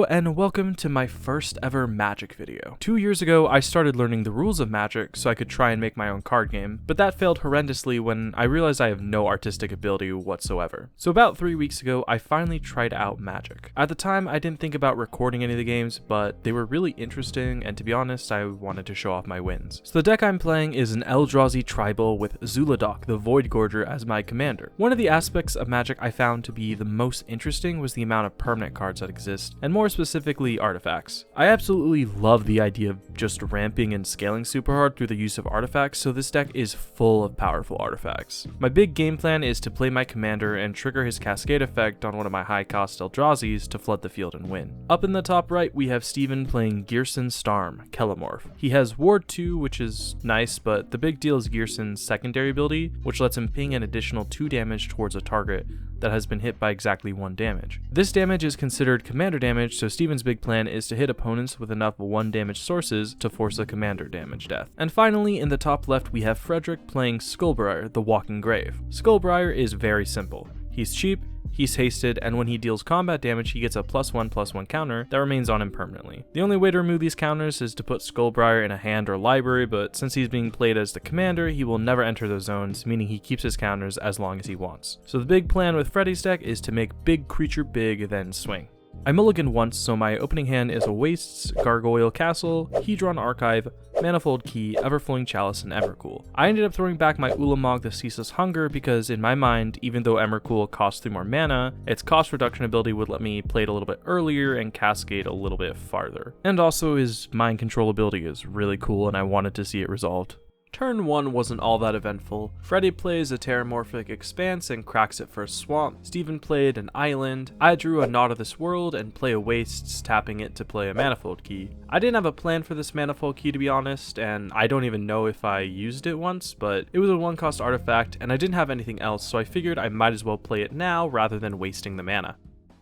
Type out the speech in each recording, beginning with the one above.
and welcome to my first ever Magic video. 2 years ago, I started learning the rules of Magic so I could try and make my own card game, but that failed horrendously when I realized I have no artistic ability whatsoever. So about 3 weeks ago, I finally tried out Magic. At the time, I didn't think about recording any of the games, but they were really interesting, and to be honest, I wanted to show off my wins. So the deck I'm playing is an Eldrazi tribal with Zuladok, the Void Gorger, as my commander. One of the aspects of Magic I found to be the most interesting was the amount of permanent cards that exist, and more specifically artifacts. I absolutely love the idea of just ramping and scaling super hard through the use of artifacts, so this deck is full of powerful artifacts. My big game plan is to play my commander and trigger his cascade effect on one of my high cost Eldrazis to flood the field and win. Up in the top right, we have Steven playing Gearson Starm, Kelemorph. He has Ward 2, which is nice, but the big deal is Gearson's secondary ability, which lets him ping an additional 2 damage towards a target that has been hit by exactly 1 damage. This damage is considered commander damage, so Steven's big plan is to hit opponents with enough 1 damage sources to force a commander damage death. And finally, in the top left, we have Frederick playing Skullbriar, the Walking Grave. Skullbriar is very simple. He's cheap, he's hasted, and when he deals combat damage, he gets a +1/+1 counter that remains on him permanently. The only way to remove these counters is to put Skullbriar in a hand or library, but since he's being played as the commander, he will never enter those zones, meaning he keeps his counters as long as he wants. So the big plan with Freddy's deck is to make big creature big, then swing. I mulliganed once, so my opening hand is a Wastes, Gargoyle Castle, Hedron Archive, Manifold Key, Everflowing Chalice, and Emrakul. I ended up throwing back my Ulamog the Ceaseless Hunger because in my mind, even though Emrakul costs 3 more mana, its cost reduction ability would let me play it a little bit earlier and cascade a little bit farther. And also his mind control ability is really cool and I wanted to see it resolved. Turn 1 wasn't all that eventful. Freddy plays a Terramorphic Expanse and cracks it for a swamp. Steven played an island. I drew a Not of This World and play a Wastes, tapping it to play a Manifold Key. I didn't have a plan for this Manifold Key to be honest, and I don't even know if I used it once, but it was a 1-cost artifact and I didn't have anything else, so I figured I might as well play it now rather than wasting the mana.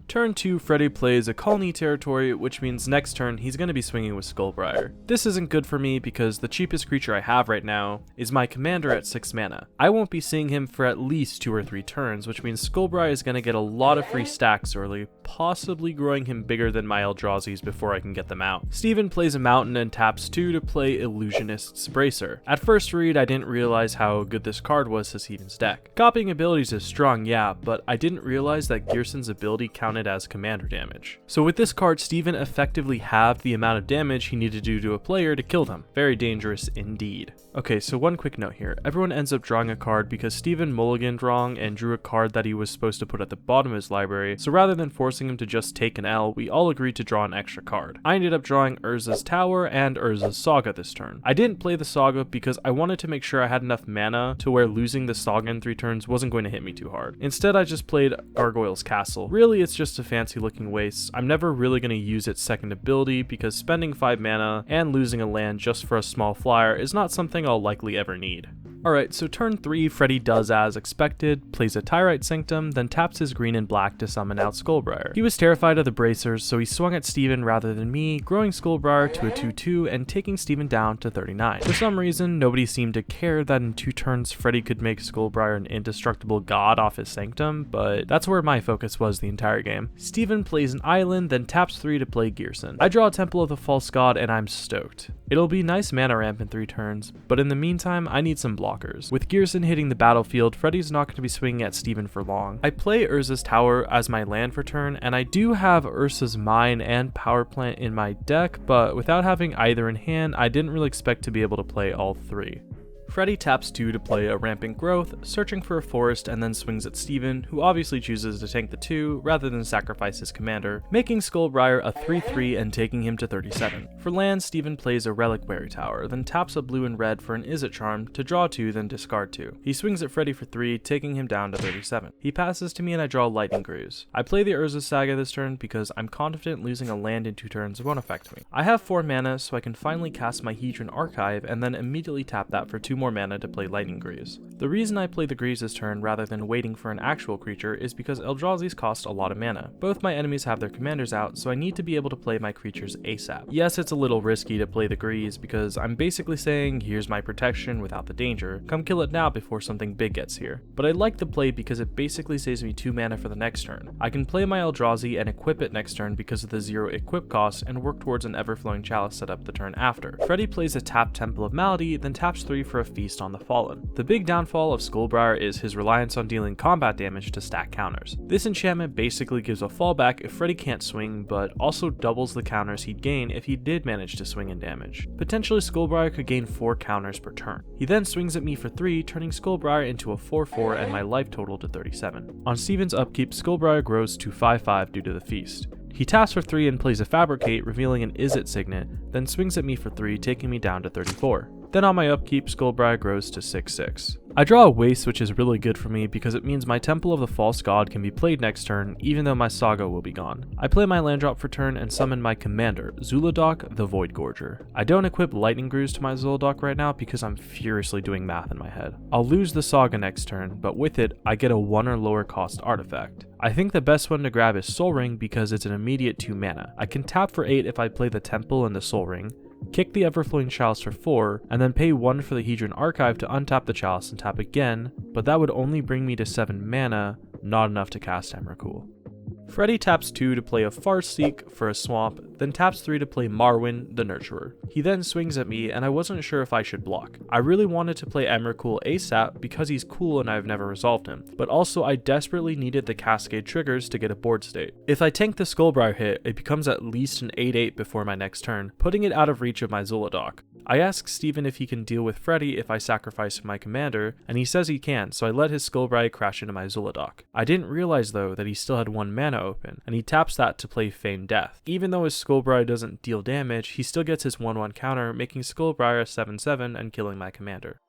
Turn 2, Freddy plays a Colony Territory, which means next turn he's going to be swinging with Skullbriar. This isn't good for me because the cheapest creature I have right now is my commander at 6 mana. I won't be seeing him for at least 2 or 3 turns, which means Skullbriar is going to get a lot of free stacks early, possibly growing him bigger than my Eldrazis before I can get them out. Steven plays a Mountain and taps 2 to play Illusionist's Bracer. At first read, I didn't realize how good this card was to Steven's deck. Copying abilities is strong, yeah, but I didn't realize that Gearson's ability counted as commander damage. So with this card, Steven effectively halved the amount of damage he needed to do to a player to kill them. Very dangerous indeed. Okay, so one quick note here. Everyone ends up drawing a card because Steven mulliganed wrong and drew a card that he was supposed to put at the bottom of his library, so rather than forcing him to just take an L, we all agreed to draw an extra card. I ended up drawing Urza's Tower and Urza's Saga this turn. I didn't play the Saga because I wanted to make sure I had enough mana to where losing the Saga in 3 turns wasn't going to hit me too hard. Instead, I just played Gargoyle's Castle. Really, it's just a fancy looking waste. I'm never really going to use its second ability because spending 5 mana and losing a land just for a small flyer is not something I'll likely ever need. Alright, so turn 3, Freddy does as expected, plays a Tyrite Sanctum, then taps his green and black to summon out Skullbriar. He was terrified of the bracers, so he swung at Steven rather than me, growing Skullbriar to a 2/2 and taking Steven down to 39. For some reason, nobody seemed to care that in 2 turns Freddy could make Skullbriar an indestructible god off his Sanctum, but that's where my focus was the entire game. Steven plays an island, then taps 3 to play Gearson. I draw a Temple of the False God and I'm stoked. It'll be nice mana ramp in 3 turns, but in the meantime, I need some blockers. With Gearson hitting the battlefield, Freddy's not going to be swinging at Steven for long. I play Urza's Tower as my land for turn, and I do have Urza's Mine and Power Plant in my deck, but without having either in hand, I didn't really expect to be able to play all 3. Freddy taps 2 to play a Rampant Growth, searching for a forest, and then swings at Steven, who obviously chooses to tank the 2 rather than sacrifice his commander, making Skullbriar a 3/3 and taking him to 37. For land, Steven plays a Reliquary Tower, then taps a blue and red for an Izzet Charm to draw 2, then discard 2. He swings at Freddy for 3, taking him down to 37. He passes to me and I draw Lightning Greaves. I play the Urza Saga this turn because I'm confident losing a land in 2 turns won't affect me. I have 4 mana, so I can finally cast my Hedron Archive and then immediately tap that for 2 2 more mana to play Lightning Greaves. The reason I play the Greaves this turn rather than waiting for an actual creature is because Eldrazi's cost a lot of mana. Both my enemies have their commanders out, so I need to be able to play my creatures ASAP. Yes, it's a little risky to play the Greaves because I'm basically saying, here's my protection without the danger, come kill it now before something big gets here. But I like the play because it basically saves me 2 mana for the next turn. I can play my Eldrazi and equip it next turn because of the 0 equip cost and work towards an Everflowing Chalice setup the turn after. Freddy plays a tap Temple of Malady, then taps 3 for a Feast on the Fallen. The big downfall of Skullbriar is his reliance on dealing combat damage to stack counters. This enchantment basically gives a fallback if Freddy can't swing, but also doubles the counters he'd gain if he did manage to swing in damage. Potentially Skullbriar could gain 4 counters per turn. He then swings at me for 3, turning Skullbriar into a 4/4 and my life total to 37. On Steven's upkeep, Skullbriar grows to 5/5 due to the Feast. He taps for 3 and plays a Fabricate, revealing an Izzet signet, then swings at me for 3, taking me down to 34. Then on my upkeep, Skullbriar grows to 6/6. I draw a Waste, which is really good for me because it means my Temple of the False God can be played next turn, even though my Saga will be gone. I play my land drop for turn and summon my commander, Zul'Adok the Void Gorger. I don't equip Lightning Greaves to my Zul'Adok right now because I'm furiously doing math in my head. I'll lose the Saga next turn, but with it, I get a 1 or lower cost artifact. I think the best one to grab is Sol Ring because it's an immediate 2 mana. I can tap for 8 if I play the Temple and the Sol Ring, kick the Everflowing Chalice for 4, and then pay 1 for the Hedron Archive to untap the Chalice and tap again, but that would only bring me to 7 mana, not enough to cast Emrakul. Freddy taps 2 to play a Farseek for a swamp, then taps 3 to play Marwyn the Nurturer. He then swings at me and I wasn't sure if I should block. I really wanted to play Emrakul ASAP because he's cool and I've never resolved him, but also I desperately needed the Cascade triggers to get a board state. If I tank the Skullbriar hit, it becomes at least an 8/8 before my next turn, putting it out of reach of my Zul'Adok. I ask Steven if he can deal with Freddy if I sacrifice my commander, and he says he can, so I let his Skullbriar crash into my Zul'Adok. I didn't realize though that he still had 1 mana open, and he taps that to play Feign Death. Even though his Skullbriar doesn't deal damage, he still gets his 1/1 counter, making Skullbriar a 7/7 and killing my commander.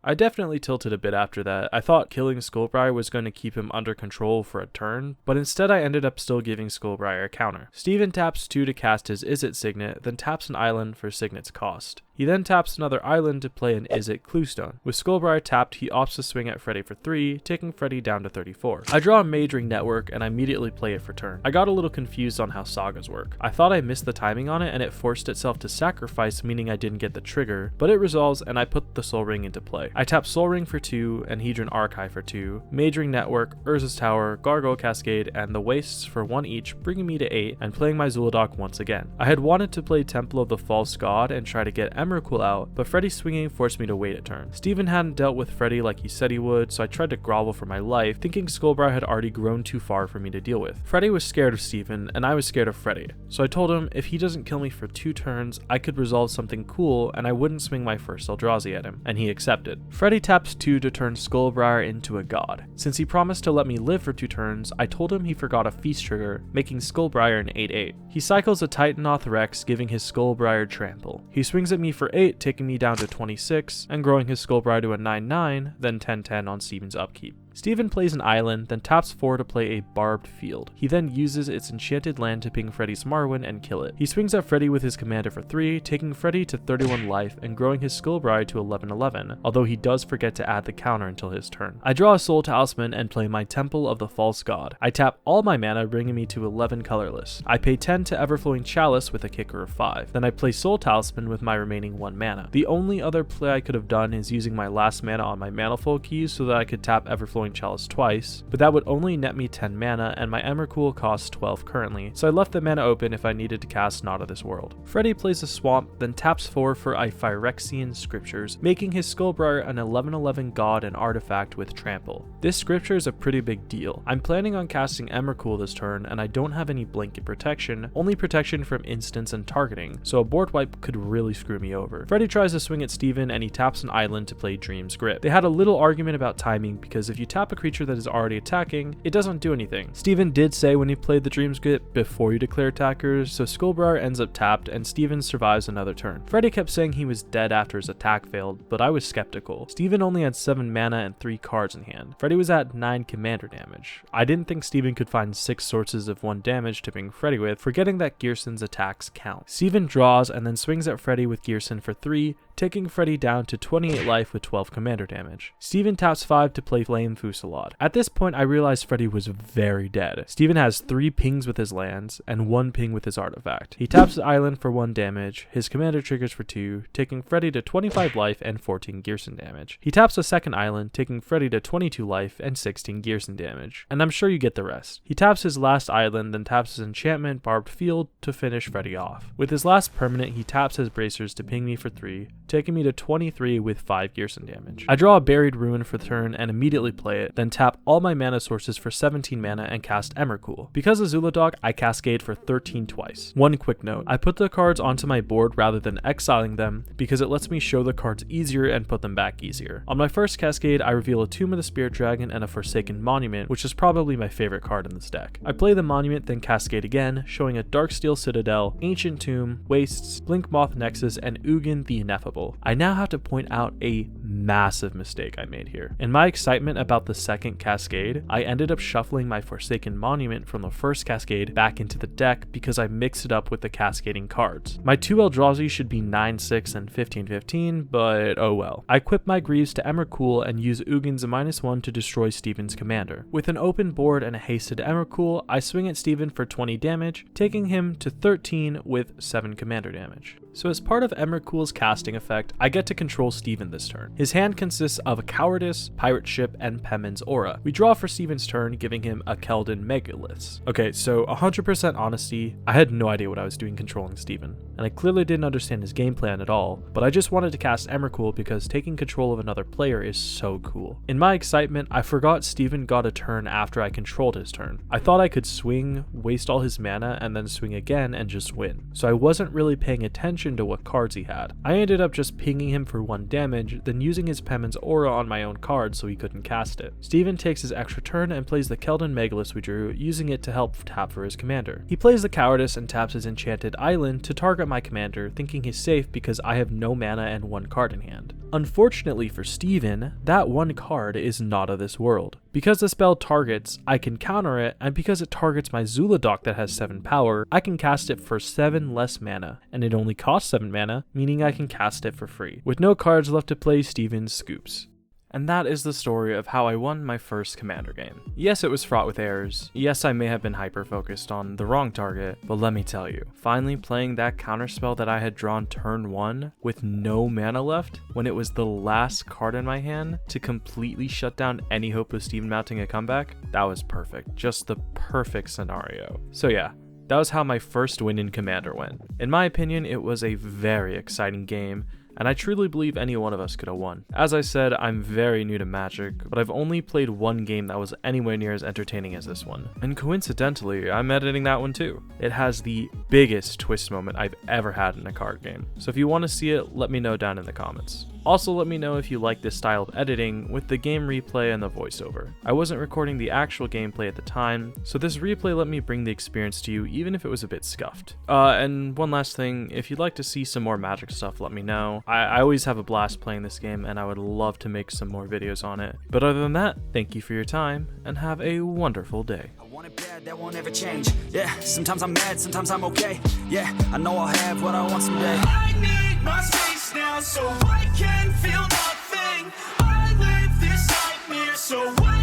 I definitely tilted a bit after that. I thought killing Skullbriar was going to keep him under control for a turn, but instead I ended up still giving Skullbriar a counter. Steven taps 2 to cast his Izzet Signet, then taps an island for Signet's cost. He then taps another island to play an Izzet Cluestone. With Skullbriar tapped, he opts to swing at Freddy for 3, taking Freddy down to 34. I draw a Majoring Network and I immediately play it for turn. I got a little confused on how sagas work. I thought I missed the timing on it and it forced itself to sacrifice, meaning I didn't get the trigger, but it resolves and I put the Sol Ring into play. I tap Sol Ring for 2 and Hedron Archive for 2, Majoring Network, Urza's Tower, Gargoyle Cascade, and the Wastes for 1 each, bringing me to 8 and playing my Zul'Adok once again. I had wanted to play Temple of the False God and try to get Emrakul out, but Freddy swinging forced me to wait a turn. Steven hadn't dealt with Freddy like he said he would, so I tried to grovel for my life, thinking Skullbriar had already grown too far for me to deal with. Freddy was scared of Steven, and I was scared of Freddy, so I told him if he doesn't kill me for 2 turns, I could resolve something cool and I wouldn't swing my first Eldrazi at him, and he accepted. Freddy taps 2 to turn Skullbriar into a god. Since he promised to let me live for 2 turns, I told him he forgot a Feast trigger, making Skullbriar an 8/8. He cycles a Titanoth Rex, giving his Skullbriar Trample. He swings at me for 8, taking me down to 26, and growing his Skullbriar to a 9/9, then 10/10 on Steven's upkeep. Steven plays an island, then taps 4 to play a Barbed Field. He then uses its enchanted land to ping Freddy's Marwyn and kill it. He swings at Freddy with his commander for 3, taking Freddy to 31 life and growing his Skullbriar to 11/11, although he does forget to add the counter until his turn. I draw a Soul Talisman and play my Temple of the False God. I tap all my mana, bringing me to 11 colorless. I pay 10 to Everflowing Chalice with a kicker of 5. Then I play Soul Talisman with my remaining 1 mana. The only other play I could have done is using my last mana on my Manifold keys so that I could tap Everflowing Chalice twice, but that would only net me 10 mana and my Emrakul costs 12 currently, so I left the mana open if I needed to cast Not of This World. Freddy plays a swamp, then taps 4 for a Phyrexian Scriptures, making his Skullbriar an 11/11 god and artifact with Trample. This scripture is a pretty big deal. I'm planning on casting Emrakul this turn and I don't have any blanket protection, only protection from instants and targeting, so a board wipe could really screw me over. Freddy tries to swing at Steven and he taps an island to play Dream's Grip. They had a little argument about timing because if you tap a creature that is already attacking, it doesn't do anything. Steven did say when he played the Dream's Grip before you declare attackers, so Skullbriar ends up tapped and Steven survives another turn. Freddy kept saying he was dead after his attack failed, but I was skeptical. Steven only had 7 mana and 3 cards in hand. Freddy was at 9 commander damage. I didn't think Steven could find 6 sources of 1 damage to bring Freddy with, forgetting that Gearson's attacks count. Steven draws and then swings at Freddy with Gearson for 3, taking Freddy down to 28 life with 12 commander damage. Steven taps 5 to play Flame Fusillade. At this point I realized Freddy was very dead. Steven has 3 pings with his lands and 1 ping with his artifact. He taps the island for 1 damage, his commander triggers for 2, taking Freddy to 25 life and 14 Gearson damage. He taps a second island, taking Freddy to 22 life and 16 Gearson damage. And I'm sure you get the rest. He taps his last island, then taps his enchantment Barbed Field to finish Freddy off. With his last permanent, he taps his bracers to ping me for 3, taking me to 23 with 5 Gearson damage. I draw a Buried Ruin for the turn and immediately play it, then tap all my mana sources for 17 mana and cast Emrakul. Because Azula Dog, I cascade for 13 twice. One quick note, I put the cards onto my board rather than exiling them because it lets me show the cards easier and put them back easier. On my first cascade, I reveal a Tomb of the Spirit Dragon and a Forsaken Monument, which is probably my favorite card in this deck. I play the Monument, then cascade again, showing a Darksteel Citadel, Ancient Tomb, Wastes, Blink Moth Nexus, and Ugin the Ineffable. I now have to point out a massive mistake I made here. In my excitement about the second cascade, I ended up shuffling my Forsaken Monument from the first cascade back into the deck because I mixed it up with the cascading cards. My 2 Eldrazi should be 9/6 and 15/15, but oh well. I equip my Greaves to Emrakul and use Ugin's -1 to destroy Steven's commander. With an open board and a hasted Emrakul, I swing at Steven for 20 damage, taking him to 13 with 7 commander damage. So as part of Emrakul's casting effect, I get to control Steven this turn. His hand consists of a Cowardice, Pirate Ship, and Pemin's Aura. We draw for Steven's turn, giving him a Keldon Megaliths. Okay, so 100% honesty, I had no idea what I was doing controlling Steven, and I clearly didn't understand his game plan at all, but I just wanted to cast Emrakul because taking control of another player is so cool. In my excitement, I forgot Steven got a turn after I controlled his turn. I thought I could swing, waste all his mana, and then swing again and just win. So I wasn't really paying attention to what cards he had. I ended up just pinging him for 1 damage, then using his Pemin's Aura on my own card so he couldn't cast it. Steven takes his extra turn and plays the Keldon Megaliths we drew, using it to help tap for his commander. He plays the Cowardice and taps his Enchanted Island to target my commander, thinking he's safe because I have no mana and 1 card in hand. Unfortunately for Steven, that 1 card is not of this world. Because the spell targets, I can counter it, and because it targets my Zula Dock that has 7 power, I can cast it for 7 less mana, and it only costs 7 mana, meaning I can cast it for free. With no cards left to play, Steven scoops. And that is the story of how I won my first commander game. Yes, it was fraught with errors. Yes, I may have been hyper-focused on the wrong target, but let me tell you, finally playing that counterspell that I had drawn turn 1 with no mana left, when it was the last card in my hand to completely shut down any hope of Steven mounting a comeback, that was perfect. Just the perfect scenario. So yeah, that was how my first win in Commander went. In my opinion, it was a very exciting game, and I truly believe any one of us could have won. As I said, I'm very new to Magic, but I've only played 1 game that was anywhere near as entertaining as this one. And coincidentally, I'm editing that one too. It has the biggest twist moment I've ever had in a card game. So if you want to see it, let me know down in the comments. Also, let me know if you like this style of editing with the game replay and the voiceover. I wasn't recording the actual gameplay at the time, so this replay let me bring the experience to you even if it was a bit scuffed. And one last thing, if you'd like to see some more Magic stuff, let me know. I always have a blast playing this game and I would love to make some more videos on it. But other than that, thank you for your time and have a wonderful day. I want it bad, that won't ever change. Yeah, sometimes I'm mad, sometimes I'm okay. Yeah, I know I'll have what I want someday. I need my space now so I can feel nothing. I live this nightmare so I